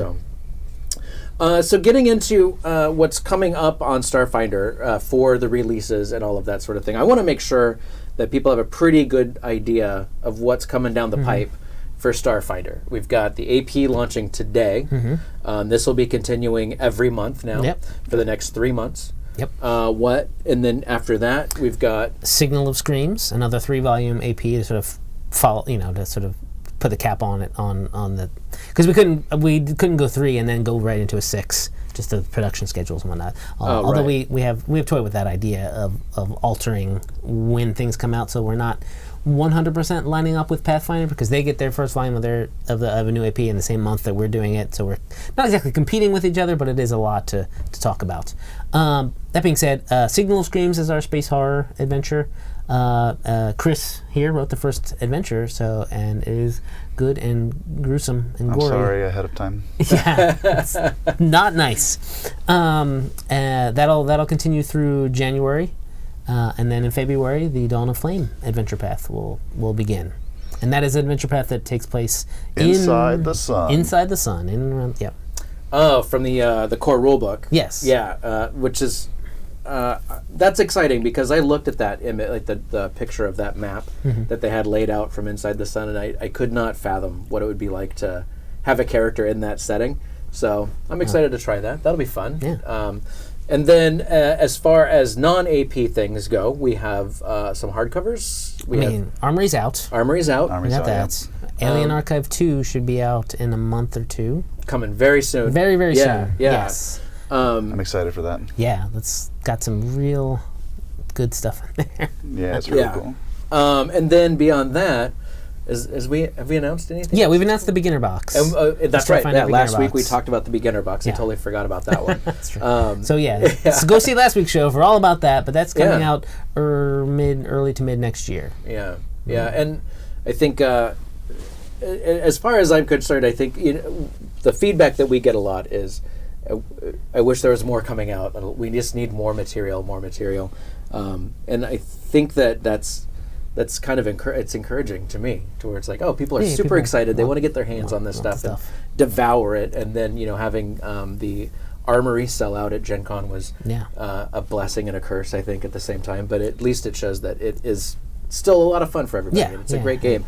So getting into what's coming up on Starfinder for the releases and all of that sort of thing, I want to make sure that people have a pretty good idea of what's coming down the pipe for Starfinder. We've got the AP launching today. This will be continuing every month now for the next 3 months. Yep. And then after that, we've got Signal of Screams, another 3-volume AP to sort of follow, to sort of put the cap on it on the, because we couldn't go 3 and then go right into a 6, just the production schedules and whatnot. Although we have toyed with that idea of altering when things come out, so we're not 100% lining up with Pathfinder, because they get their first volume of a new AP in the same month that we're doing it, so we're not exactly competing with each other, but it is a lot to talk about. That being said, Signal of Screams is our space horror adventure. Chris here wrote the first adventure, and it is good and gruesome and gory. I'm sorry ahead of time. Yeah, it's not nice. That'll continue through January. And then in February, the Dawn of Flame Adventure Path will begin. And that is an adventure path that takes place inside the sun. Inside the sun. Yeah. Oh, from the core rulebook. Yes. Yeah, which is that's exciting, because I looked at that image, like the picture of that map that they had laid out from Inside the Sun, and I could not fathom what it would be like to have a character in that setting. So I'm excited to try that. That'll be fun. Yeah. And then, as far as non-AP things go, we have some hardcovers. Armory's out. Armory's out. We got that. Alien Archive 2 should be out in a month or two. Coming very soon. Very, very soon. Yeah. Yes. I'm excited for that. Yeah, that's got some real good stuff in there. Yeah, it's really cool. And then beyond that, have we announced anything? Yeah, we've announced the beginner box. That's right. Yeah, last week we box. talked about the beginner box. I totally forgot about that one. That's true. So go see last week's show for all about that. But that's coming out early to mid next year. Yeah, and I think as far as I'm concerned, I think the feedback that we get a lot is, I wish there was more coming out. We just need more material, and I think that's kind of it's encouraging to me, to where it's like, oh, people are super excited. They want to get their hands on this stuff and devour it. And then, having the Armory sell out at Gen Con was a blessing and a curse, I think, at the same time. But at least it shows that it is still a lot of fun for everybody. And it's a great game.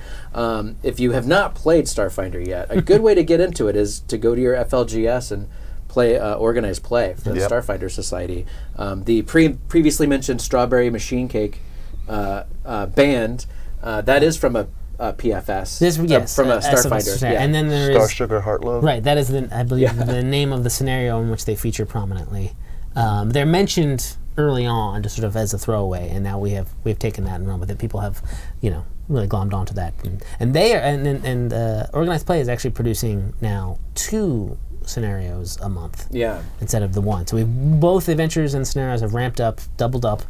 If you have not played Starfinder yet, a good way to get into it is to go to your FLGS and play organized play for the Starfinder Society. The previously mentioned Strawberry Machine Cake band, that is from a PFS. From a Starfinder. And then there Star is Sugar Heart Love. Right, that is I believe the name of the scenario in which they feature prominently. They're mentioned early on, just sort of as a throwaway, and now we've taken that and run with it. People have, really glommed onto that, and they are, and organized play is actually producing now 2 scenarios a month. Instead of the 1. So both adventures and scenarios have ramped up, doubled up.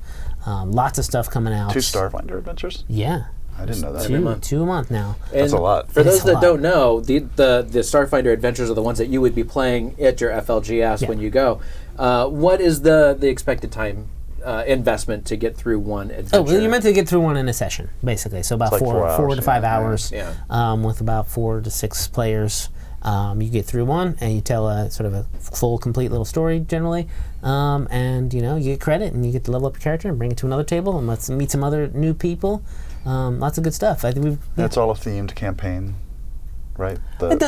Lots of stuff coming out. 2 Starfinder adventures? Yeah. I didn't know that. 2 a month now. And that's a lot. For those that don't know, the Starfinder adventures are the ones that you would be playing at your FLGS when you go. What is the expected time investment to get through one adventure? Oh, well, you're meant to get through one in a session, basically. So about like 4 to 5 hours, Yeah. with about 4 to 6 players. You get through one, and you tell a sort of a full, complete little story generally, and you get credit, and you get to level up your character and bring it to another table, and let's meet some other new people. Lots of good stuff. I think It's all a themed campaign, right? It's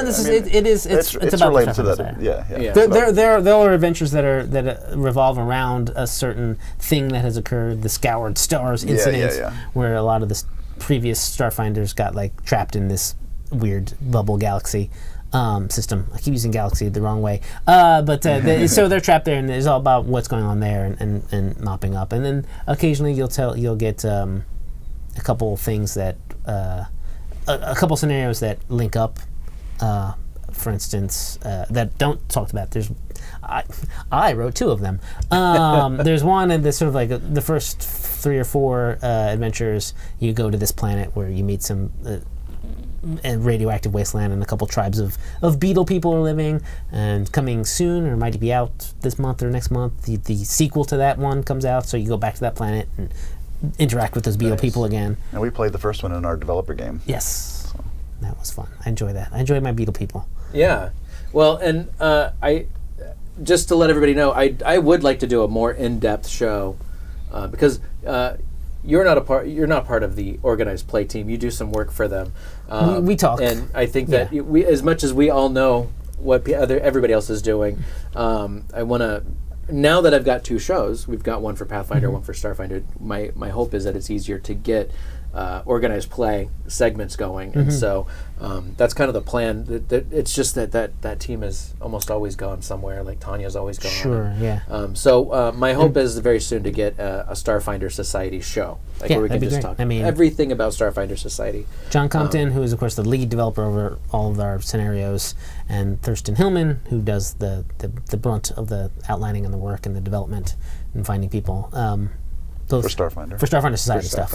about related to that. Yeah. There are adventures that revolve around a certain thing that has occurred. The Scoured Stars incident, where a lot of the previous Starfinders got trapped in this weird bubble galaxy. System. I keep using galaxy the wrong way, so they're trapped there, and it's all about what's going on there and mopping up. And then occasionally you'll get a couple things that a couple scenarios that link up. For instance, that don't talk about. I wrote 2 of them. There's one, and there's sort of like the first 3 or 4 adventures. You go to this planet where you meet some. And radioactive wasteland, and a couple tribes of beetle people are living, and coming soon, or might be out this month or next month, the sequel to that one comes out, so you go back to that planet and interact with those beetle people again. And we played the first one in our developer game. Yes. So. That was fun. I enjoy that. I enjoy my beetle people. Yeah. Well, and I just to let everybody know, I would like to do a more in-depth show, because you're not part of the organized play team. You do some work for them. We talk, and I think that we, as much as we all know what everybody else is doing, I want to. Now that I've got 2 shows, we've got one for Pathfinder, one for Starfinder. My hope is that it's easier to get organized play segments going, and so that's kind of the plan. It's just that team is almost always gone somewhere. Like Tanya's always gone. Sure, yeah. So my hope is very soon to get a Starfinder Society show, where we can just talk everything about Starfinder Society. John Compton, who is of course the lead developer over all of our scenarios, and Thurston Hillman, who does the brunt of the outlining and the work and the development and finding people. For Starfinder Society stuff.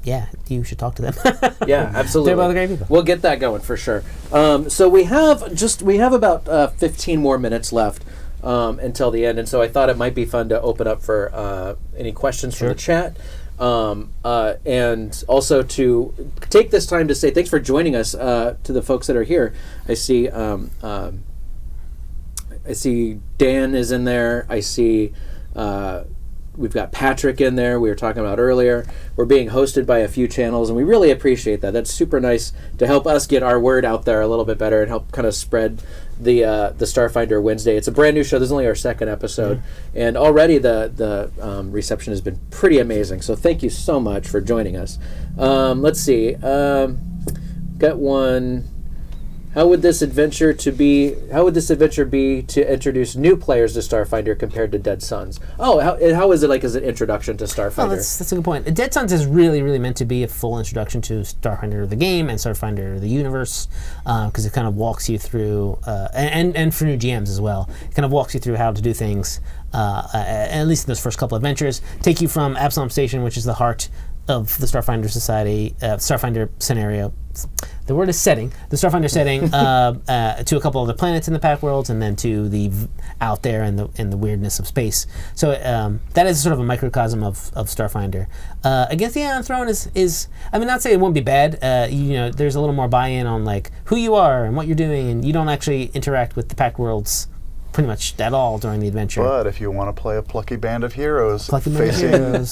Yeah, you should talk to them. Yeah, absolutely. They're both great people. We'll get that going for sure. So we have about 15 more minutes left until the end, and so I thought it might be fun to open up for any questions from the chat, and also to take this time to say thanks for joining us to the folks that are here. I see Dan is in there. I see. We've got Patrick in there, we were talking about earlier. We're being hosted by a few channels, and we really appreciate that. That's super nice to help us get our word out there a little bit better and help kind of spread the Starfinder Wednesday. It's a brand new show. This is only our second episode, and already the reception has been pretty amazing. So thank you so much for joining us. Let's see. Got one. How would this adventure be to introduce new players to Starfinder compared to Dead Suns? Oh, how is it like as an introduction to Starfinder? Oh, that's a good point. Dead Suns is really, really meant to be a full introduction to Starfinder the game and Starfinder the universe, because it kind of walks you through, and for new GMs as well, it kind of walks you through how to do things, at least in those first couple of adventures, take you from Absalom Station, which is the heart of the Starfinder Society, Starfinder scenario. The word is setting. The Starfinder setting to a couple of the planets in the Pact Worlds, and then to the out there in the weirdness of space. So that is sort of a microcosm of Starfinder. Against the Aeon Throne is I mean, not saying it won't be bad. There's a little more buy-in on like who you are and what you're doing, and you don't actually interact with the Pact Worlds pretty much at all during the adventure. But if you want to play a plucky band of heroes facing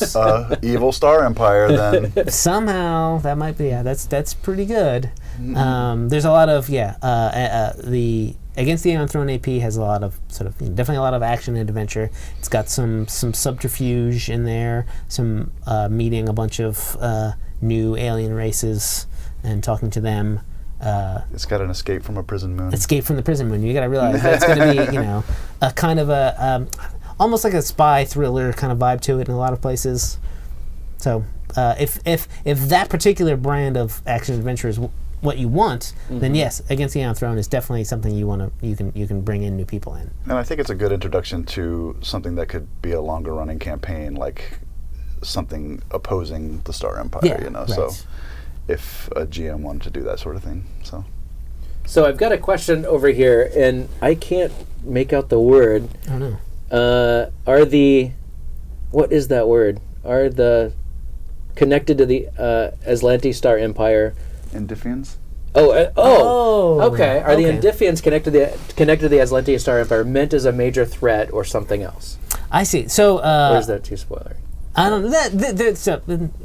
evil Star Empire, then somehow that might be that's pretty good. There's a lot of the Against the Aeon Throne AP has a lot of sort of definitely a lot of action and adventure. It's got some subterfuge in there, some meeting a bunch of new alien races and talking to them. It's got an escape from a prison moon. Escape from the prison moon. You got to realize that's going to be, a kind of a almost like a spy thriller kind of vibe to it in a lot of places. So if that particular brand of action adventure is what you want, then yes, Against the Aeon Throne is definitely something you can bring in new people in. And I think it's a good introduction to something that could be a longer running campaign, like something opposing the Star Empire. Right. So. If a GM wanted to do that sort of thing. So I've got a question over here, and I can't make out the word. Oh no. What is that word? Are the connected to the Lantee Star Empire? Indiffians? Okay. Are the Indiffians connected to the Lantee Star Empire meant as a major threat or something else? I see. So or is that too spoilery? I don't know.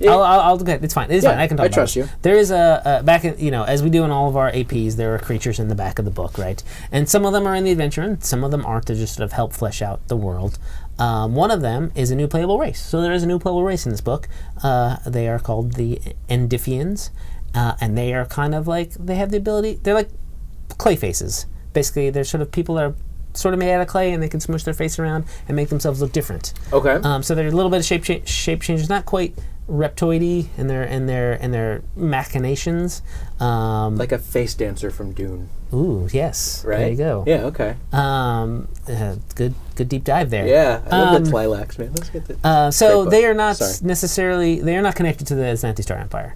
I'll go ahead. It's fine. It's fine. I can talk about it. I trust you. There is back in, as we do in all of our APs, there are creatures in the back of the book, right? And some of them are in the adventure, and some of them aren't to just sort of help flesh out the world. One of them is a new playable race. So there is a new playable race in this book. They are called the Endiffians, and they are kind of like, they have the ability, they're like clay faces. Basically, they're sort of people that are sort of made out of clay, and they can smush their face around and make themselves look different. Okay. So they're a little bit of shape changes, not quite reptoidy in their machinations. Like a face dancer from Dune. Ooh, yes. Right. There you go. Yeah. Okay. Good deep dive there. Yeah, I love the Twi'leks, man. Let's get the. So they are not necessarily connected to the Lantee Star Empire.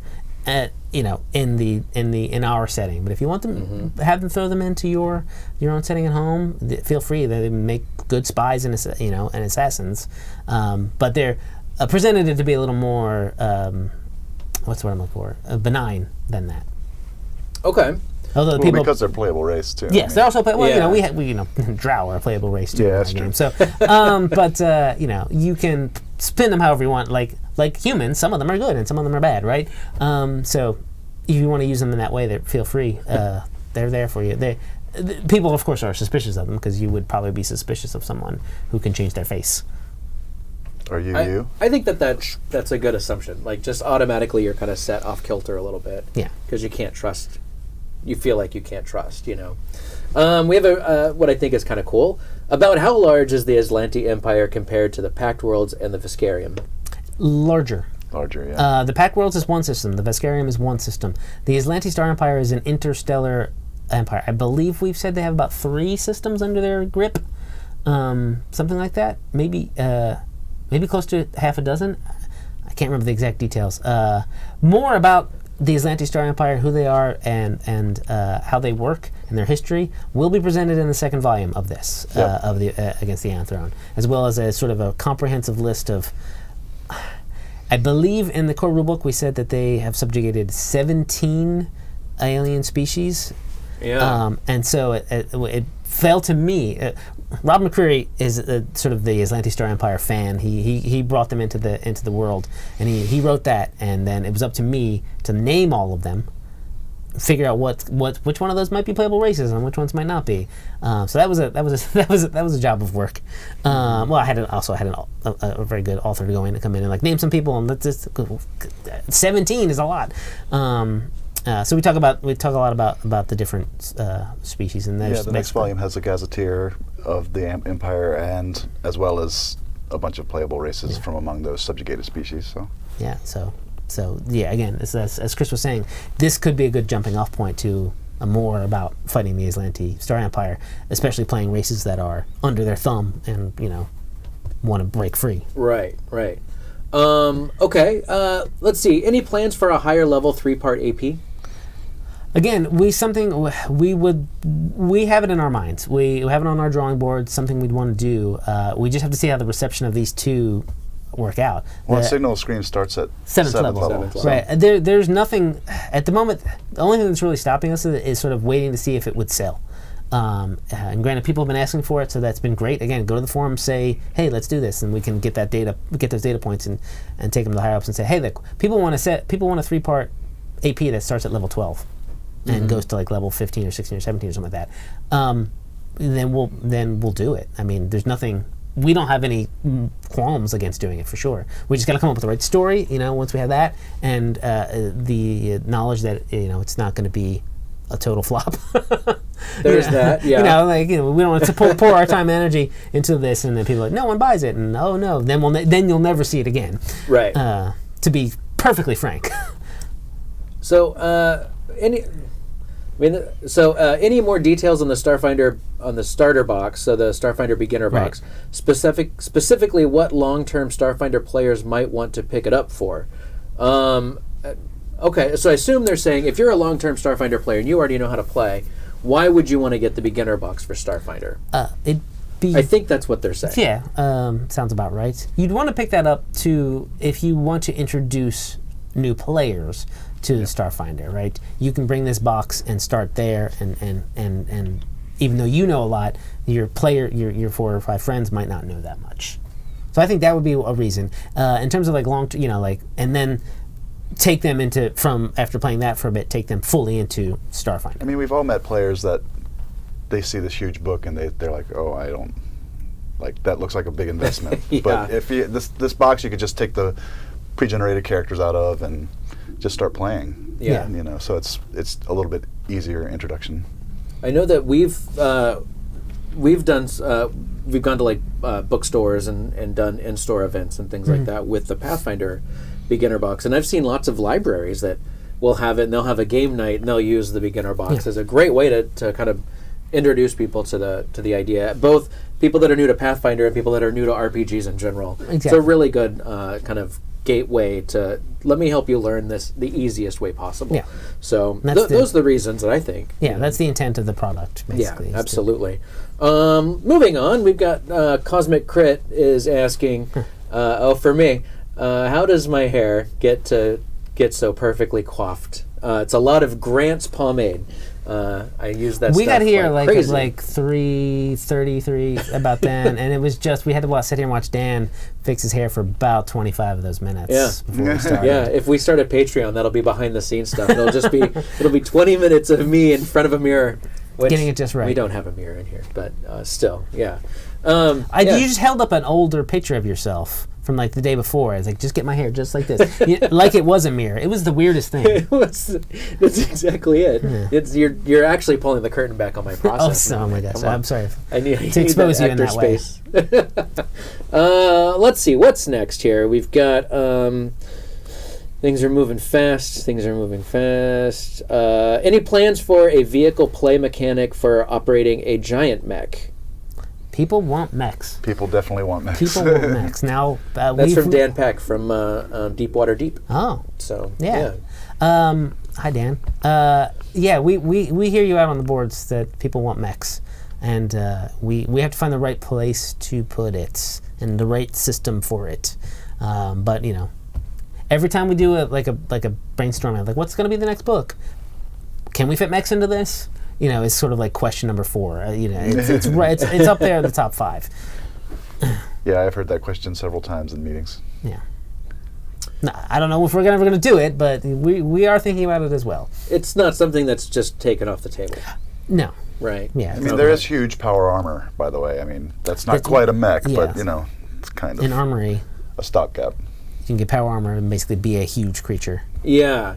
In our setting, but if you want them, have them throw them into your own setting at home. Feel free. They make good spies and assassins, but they're presented to be a little more what's the word I'm looking for? Benign than that. Okay. Although because they're playable race too. Yes, they're also Drow are a playable race too. Yeah, that's true. Game. So, you can spin them however you want. Like humans, some of them are good and some of them are bad, right? So, if you want to use them in that way, feel free. They're there for you. People, of course, are suspicious of them because you would probably be suspicious of someone who can change their face. Are you? I think that's a good assumption. Like, just automatically you're kind of set off kilter a little bit. Yeah. Because you can't trust. You feel like you can't trust, We have what I think is kind of cool. About how large is the Lantee Empire compared to the Pact Worlds and the Veskarium? Larger, yeah. The Pact Worlds is one system. The Veskarium is one system. The Lantee Star Empire is an interstellar empire. I believe we've said they have about 3 systems under their grip. Something like that. Maybe close to half a dozen. I can't remember the exact details. More about the Lantee Star Empire, who they are, and how they work, and their history, will be presented in the second volume of this, of the Against the Aeon Throne, as well as a sort of a comprehensive list of. I believe in the core rulebook we said that they have subjugated 17 alien species. Yeah. And so it fell to me. Rob McCreary is sort of the Lantee Star Empire fan. He brought them into the world, and he wrote that, and then it was up to me to name all of them. figure out which one of those might be playable races and which ones might not be. So that was a job of work. Well, I had a very good author to go in and come in and like name some people, and let's just 17 is a lot. So we talk a lot about the different species, and the next volume has a gazetteer of the Empire, and as well as a bunch of playable races from among those subjugated species. So again, as Chris was saying, this could be a good jumping off point to more about fighting the Lantee Star Empire, especially playing races that are under their thumb and want to break free. Right. Okay. Let's see. Any plans for a higher level 3-part AP? Again, we have it in our minds. We have it on our drawing board. Something we'd want to do. We just have to see how the reception of these two work out. Well, Signal Screen starts at 7th level. Right. There's nothing at the moment. The only thing that's really stopping us is sort of waiting to see if it would sell. And granted, people have been asking for it, so that's been great. Again, go to the forum, say, "Hey, let's do this," and we can get those data points and take them to the higher ups and say, "Hey, look, people want a 3-part AP that starts at level 12 and goes to like level 15 or 16 or 17 or something like that." Then we'll do it. I mean, there's nothing. We don't have any qualms against doing it for sure. We just got to come up with the right story, once we have that, and the knowledge that it's not going to be a total flop. There's that, yeah. We don't want to pour our time and energy into this, and then people are like, no one buys it, and oh no, then you'll never see it again. Right. To be perfectly frank. So any more details on the Starfinder on the starter box, so the Starfinder beginner box, specifically what long-term Starfinder players might want to pick it up for? Okay, so I assume they're saying if you're a long-term Starfinder player and you already know how to play, why would you want to get the beginner box for Starfinder? I think that's what they're saying. Yeah, sounds about right. You'd want to pick that up if you want to introduce new players to Starfinder, right? You can bring this box and start there, and even though you know a lot, your 4 or 5 friends might not know that much. So I think that would be a reason. In terms of like and then take them after playing that for a bit, take them fully into Starfinder. I mean, we've all met players that they see this huge book and they're like, oh, I don't like that. Looks like a big investment. Yeah. But if this box, you could just take the pre-generated characters out of and just start playing. Yeah. So it's a little bit easier introduction. I know that we've gone to like bookstores and done in-store events and things like that with the Pathfinder beginner box, and I've seen lots of libraries that will have it, and they'll have a game night and they'll use the beginner box as a great way to kind of introduce people to the idea, both people that are new to Pathfinder and people that are new to RPGs in general. Exactly. It's a really good kind of gateway to let me help you learn this the easiest way possible. Yeah. So those are the reasons that I think. Yeah, that's the intent of the product, basically. Yeah, absolutely. Moving on, we've got Cosmic Crit is asking, for me, how does my hair get so perfectly coiffed? It's a lot of Grant's pomade. I use that. We stuff got here like crazy. like 3:33 about then, and it was just we had to sit here and watch Dan fix his hair for about 25 of those minutes. Before we started. Yeah. If we start a Patreon, that'll be behind the scenes stuff. It'll be 20 minutes of me in front of a mirror, getting it just right. We don't have a mirror in here, but still, yeah. You just held up an older picture of yourself from like the day before. I was like, just get my hair just like this. Like it was a mirror. It was the weirdest thing. That's exactly it. Yeah. You're actually pulling the curtain back on my process. Oh my gosh. I'm sorry. I need to expose you in that space. Let's see. What's next here? We've got things are moving fast. Any plans for a vehicle play mechanic for operating a giant mech? People want mechs. People definitely want mechs. People want mechs. Now, that's from Dan Peck from Deep Water Deep. Oh. So, yeah. Hi, Dan. We hear you out on the boards that people want mechs. And we have to find the right place to put it and the right system for it. But, every time we do a brainstorming, like, what's going to be the next book? Can we fit mechs into this? It's sort of like question number 4. It's up there in the top 5. Yeah, I've heard that question several times in meetings. Yeah. I don't know if we're ever going to do it, but we are thinking about it as well. It's not something that's just taken off the table. No. Right. Yeah. I mean, there is huge power armor, by the way. I mean, that's not quite a mech, but, it's kind of an armory. A stopgap. You can get power armor and basically be a huge creature. Yeah.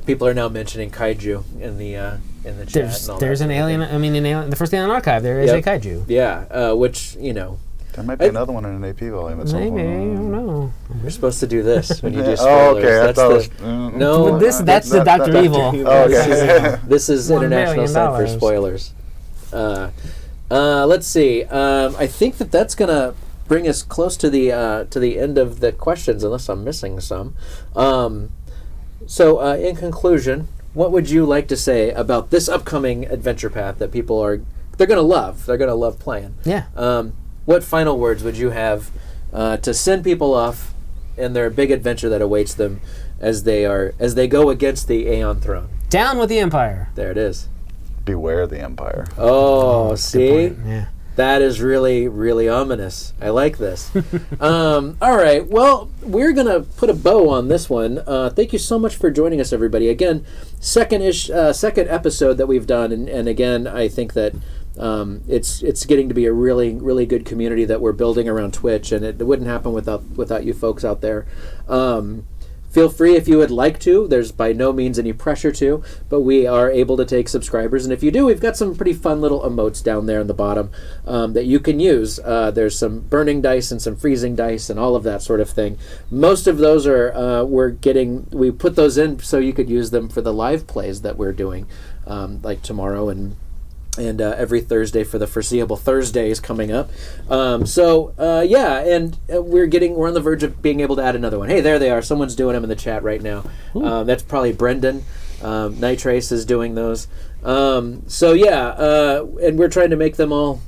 People are now mentioning kaiju in the chat. There's an alien. I mean, in the first Alien Archive, there is a kaiju. Yeah, which there might be another one in an AP volume at some point. Maybe, I don't know. We're supposed to do this when you do spoilers. Oh, okay. I thought no. Well, that's the Dr. Evil. Oh, okay. This is International Center for Spoilers. Let's see. I think that's gonna bring us close to the end of the questions, unless I'm missing some. So, in conclusion, what would you like to say about this upcoming adventure path that people they're going to love? They're going to love playing. Yeah. What final words would you have to send people off in their big adventure that awaits them as they go against the Aeon Throne? Down with the Empire. There it is. Beware the Empire. Oh, see? Yeah. That is really, really ominous. I like this. All right. Well, we're going to put a bow on this one. Thank you so much for joining us, everybody. Again, second episode that we've done. And again, I think that it's getting to be a really, really good community that we're building around Twitch. And it wouldn't happen without you folks out there. Feel free if you would like to. There's by no means any pressure to, but we are able to take subscribers. And if you do, we've got some pretty fun little emotes down there on the bottom that you can use. There's some burning dice and some freezing dice and all of that sort of thing. Most of those are we put those in so you could use them for the live plays that we're doing, like tomorrow and every Thursday for the foreseeable Thursdays coming up. And we're on the verge of being able to add another one. Hey, there they are. Someone's doing them in the chat right now. That's probably Brendan. Nitrace is doing those. And we're trying to make them all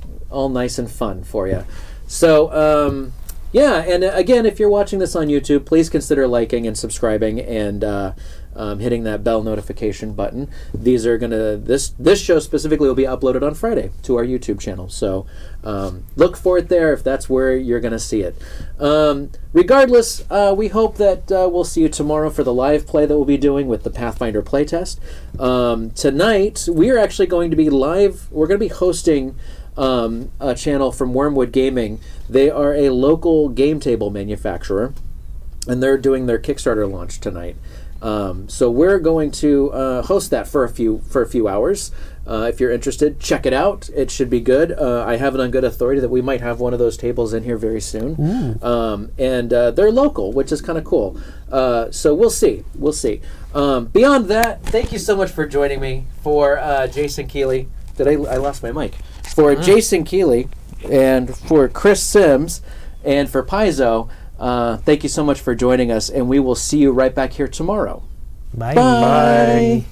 nice and fun for you. So, and again, if you're watching this on YouTube, please consider liking and subscribing and hitting that bell notification button. These are this show specifically will be uploaded on Friday to our YouTube channel. So look for it there if that's where you're going to see it. Regardless, we hope that we'll see you tomorrow for the live play that we'll be doing with the Pathfinder playtest. Tonight, we're actually going to be live. We're going to be hosting a channel from Wormwood Gaming. They are a local game table manufacturer, and they're doing their Kickstarter launch tonight. So we're going to host that for a few hours. If you're interested, check it out. It should be good. I have it on good authority that we might have one of those tables in here very soon. And they're local, which is kind of cool. So we'll see. Beyond that, thank you so much for joining me. For Jason Keeley, I lost my mic. For Jason Keeley and for Chris Sims and for Paizo, thank you so much for joining us, and we will see you right back here tomorrow. Bye. Bye.